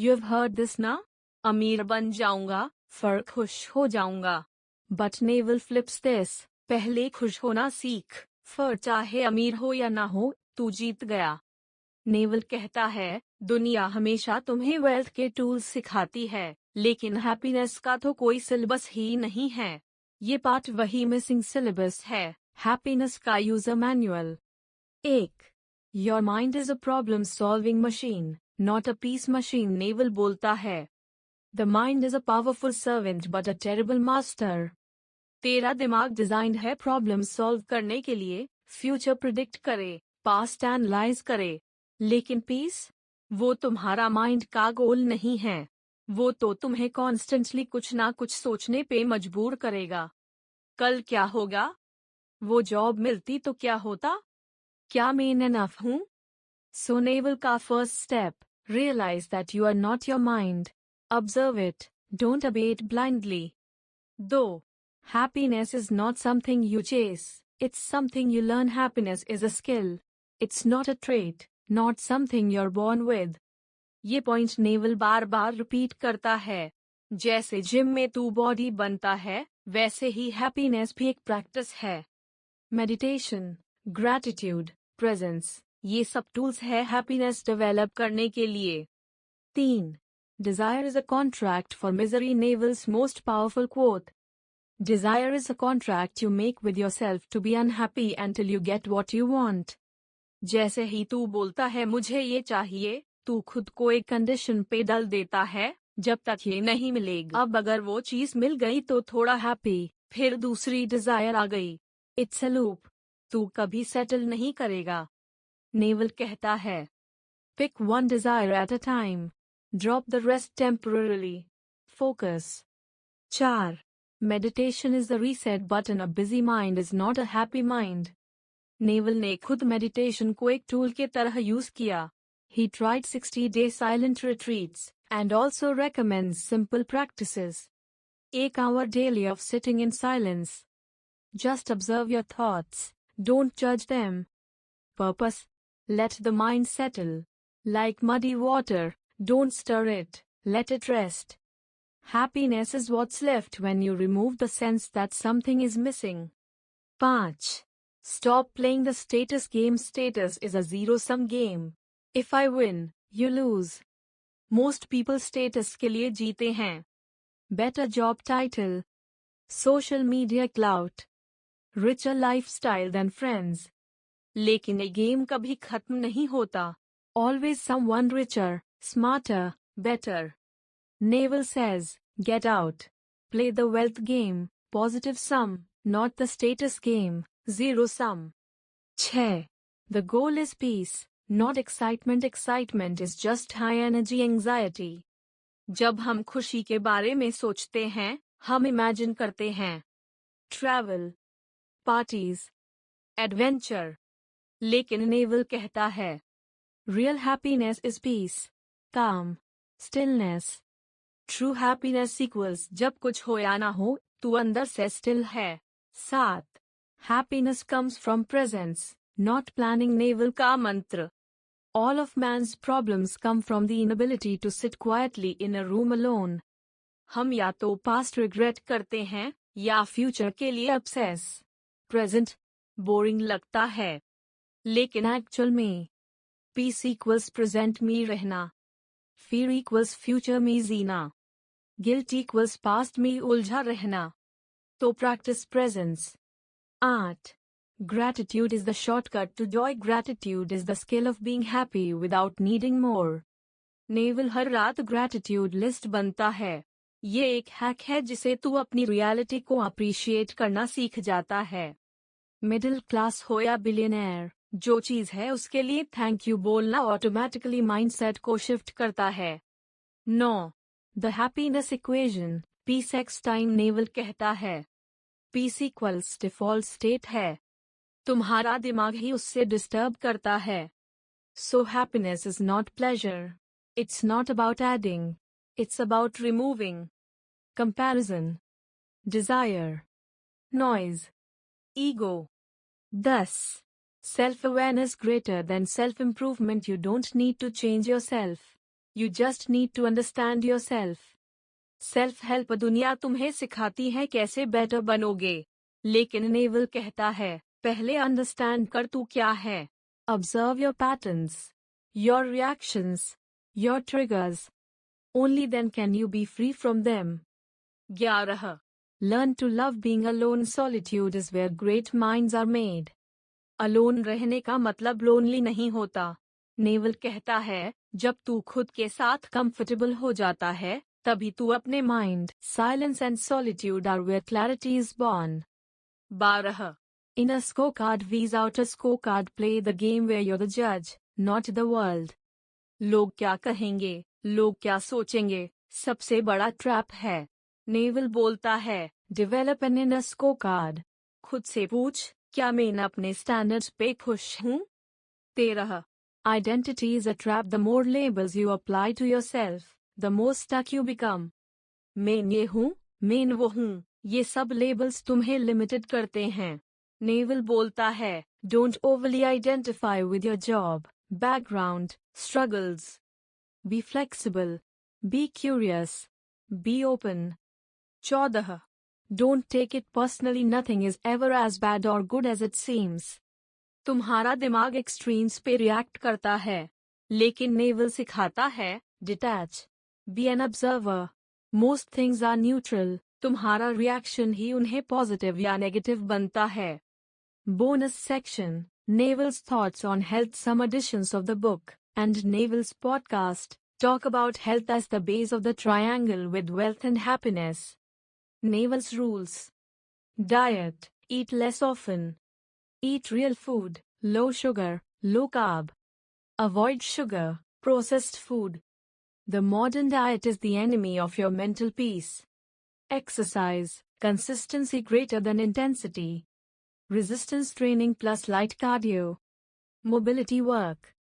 You've heard this ना? अमीर बन जाऊंगा, फिर खुश हो जाऊंगा. But Naval flips this. पहले खुश होना सीख, फिर चाहे अमीर हो या ना हो, तू जीत गया. नेवल कहता है, दुनिया हमेशा तुम्हें वेल्थ के टूल्स सिखाती है, लेकिन हैप्पीनेस का तो कोई सिलेबस ही नहीं है. ये पार्ट वही मिसिंग सिलेबस है, हैप्पीनेस का user manual. 1. Your mind is a problem solving machine, not a peace machine. Naval बोलता है, the mind is a powerful servant but a terrible master. तेरा दिमाग डिजाइंड है प्रॉब्लम सॉल्व करने के लिए, फ्यूचर प्रिडिक्ट करे, पास्ट एनालाइज करे. लेकिन पीस, वो तुम्हारा माइंड का गोल नहीं है. वो तो तुम्हें कॉन्स्टेंटली कुछ ना कुछ सोचने पे मजबूर करेगा. कल क्या होगा? वो जॉब मिलती तो क्या होता? क्या मैं इनफ हूँ? सो नेवल का first step, realise that you are not your mind. Observe it, don't obey it blindly. 2. Happiness is not something you chase, it's something you learn. Happiness is a skill. It's not a trait, not something you're born with. ये point naval बार बार repeat करता है. जैसे gym में तू body बनता है, वैसे ही happiness भी एक प्रैक्टिस है. मेडिटेशन, ग्रैटिट्यूड, प्रेजेंस, ये सब टूल्स है हैप्पीनेस डेवलप करने के लिए. 3. Desire is a contract for misery. Naval's most powerful quote. Desire is a contract you make with yourself to be unhappy until you get what you want. जैसे ही तू बोलता है मुझे ये चाहिए, तू खुद को एक कंडीशन पे डाल देता है, जब तक ये नहीं मिलेगा. अब अगर वो चीज मिल गई तो थोड़ा हैप्पी, फिर दूसरी डिजायर आ गई. It's a loop. तू कभी सेटल नहीं करेगा. नेवल कहता है, pick one desire at a time, drop the rest temporarily, focus. 4. Meditation is the reset button. A busy mind is not a happy mind. Naval ने खुद मेडिटेशन को एक टूल के तरह यूज किया. He tried 60-day silent retreats, and also recommends simple practices. 1 hour daily of sitting in silence. Just observe your thoughts, don't judge them. Purpose, let the mind settle. Like muddy water, don't stir it, let it rest. Happiness is what's left when you remove the sense that something is missing. 5. Stop playing the status game. Status is a zero-sum game. If I win, you lose. Most people status के लिए जीते हैं. Better job title, social media clout, richer lifestyle than friends. लेकिन ये game कभी खत्म नहीं होता. Always someone richer, smarter, better. Naval says, get out. Play the wealth game, positive sum, not the status game, zero sum. 6. The goal is peace, not excitement. Excitement is just high energy anxiety. जब हम खुशी के बारे में सोचते हैं, हम imagine करते हैं. Travel, parties, adventure. लेकिन नेवल कहता है, real happiness is peace, calm, stillness. True happiness equals जब कुछ हो या ना हो, तू अंदर से still है. 7. Happiness comes from presence, not planning. Naval का मंत्र. All of man's problems come from the inability to sit quietly in a room alone. हम या तो past regret करते हैं, या future के लिए obsess. Present, boring लगता है. लेकिन actual में, peace equals present में रहना. Fear equals future में जीना. Guilt equals past में उलझा रहना. तो practice presence. 8. Gratitude is the shortcut to joy. Gratitude is the skill of being happy without needing more. Naval हर रात ग्रैटिट्यूड लिस्ट बनता है. ये एक हैक है जिसे तू अपनी रियलिटी को अप्रिशिएट करना सीख जाता है. मिडिल क्लास हो या बिलियनर, जो चीज है उसके लिए थैंक यू बोलना ऑटोमेटिकली माइंडसेट को शिफ्ट करता है. 9. The happiness equation, peace x time. Naval कहता है, पीस इक्वल्स डिफॉल्ट स्टेट है. तुम्हारा दिमाग ही उससे डिस्टर्ब करता है. So happiness is not pleasure. It's not about adding. It's about removing. Comparison, desire, noise, ego. 10. Self-awareness greater than self-improvement. You don't need to change yourself. You just need to understand yourself. Self help दुनिया तुम्हें सिखाती है कैसे better बनोगे, लेकिन naval कहता है पहले अंडरस्टैंड कर तू क्या है. Observe your patterns, your reactions, your triggers. Only then can you be free from them. 11. Learn to love being alone. Solitude is where great minds are made. Alone रहने का मतलब लोनली नहीं होता. नेवल कहता है जब तू खुद के साथ कंफर्टेबल हो जाता है तभी तू अपने mind. Silence and solitude are where clarity is born. 12. In a scorecard vs out a scorecard, play the game where you're the judge, not the world. लोग क्या कहेंगे, लोग क्या सोचेंगे, सबसे बड़ा ट्रैप है. नेवल बोलता है डेवलप एन इनर स्कोरकार्ड. खुद से पूछ क्या मैं अपने स्टैंडर्ड्स पे खुश हूँ. 13. Identity is a trap. The more labels you apply to yourself, the more stuck you become. मैं ये हूँ, मैं वो हूँ, ये सब लेबल्स तुम्हें लिमिटेड करते हैं. नेवल बोलता है don't overly identify with your job, background, struggles. Be flexible, be curious, be open. 14. Don't take it personally. Nothing is ever as bad or good as it seems. तुम्हारा दिमाग एक्सट्रीम्स पे react करता है, लेकिन नेवल सिखाता है detach, be an observer. Most things are neutral. तुम्हारा reaction ही उन्हें पॉजिटिव या नेगेटिव बनता है. Bonus section Naval's thoughts on health. Some editions of the book and Naval's podcast talk about health as the base of the triangle with wealth and happiness. Naval's rules. Diet. Eat less often. Eat real food, low sugar, low carb. Avoid sugar, processed food. The modern diet is the enemy of your mental peace. Exercise. Consistency greater than intensity. Resistance training plus light cardio. Mobility work.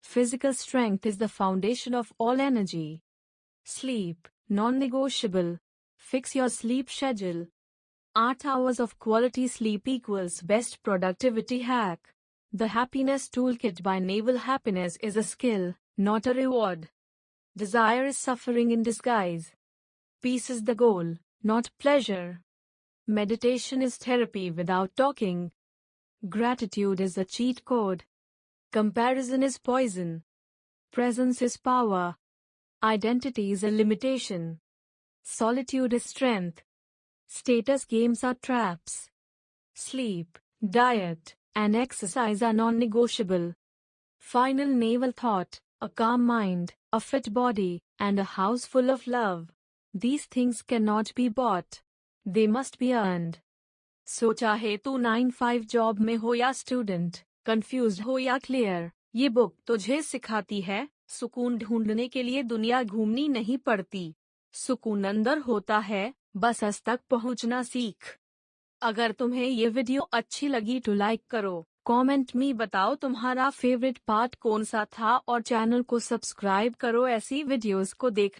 Physical strength is the foundation of all energy. Sleep, non-negotiable. Fix your sleep schedule. 8 hours of quality sleep equals best productivity hack. The Happiness Toolkit by Naval. Happiness is a skill, not a reward. Desire is suffering in disguise. Peace is the goal, not pleasure. Meditation is therapy without talking. Gratitude is a cheat code. Comparison is poison. Presence is power. Identity is a limitation. Solitude is strength. Status games are traps. Sleep, diet, and exercise are non-negotiable. Final naval thought, a calm mind, a fit body, and a house full of love. These things cannot be bought. They must be earned. So चाहे तू 9-5 job में हो या student, confused हो या clear, ये book तुझे सिखाती है सुकून ढूंढने के लिए दुनिया घूमनी नहीं पड़ती. सुकून अंदर होता है, बस उस तक पहुंचना सीख. अगर तुम्हें ये वीडियो अच्छी लगी तो लाइक करो, कमेंट में बताओ तुम्हारा फेवरेट पार्ट कौन सा था और चैनल को सब्सक्राइब करो ऐसी वीडियोस को देखने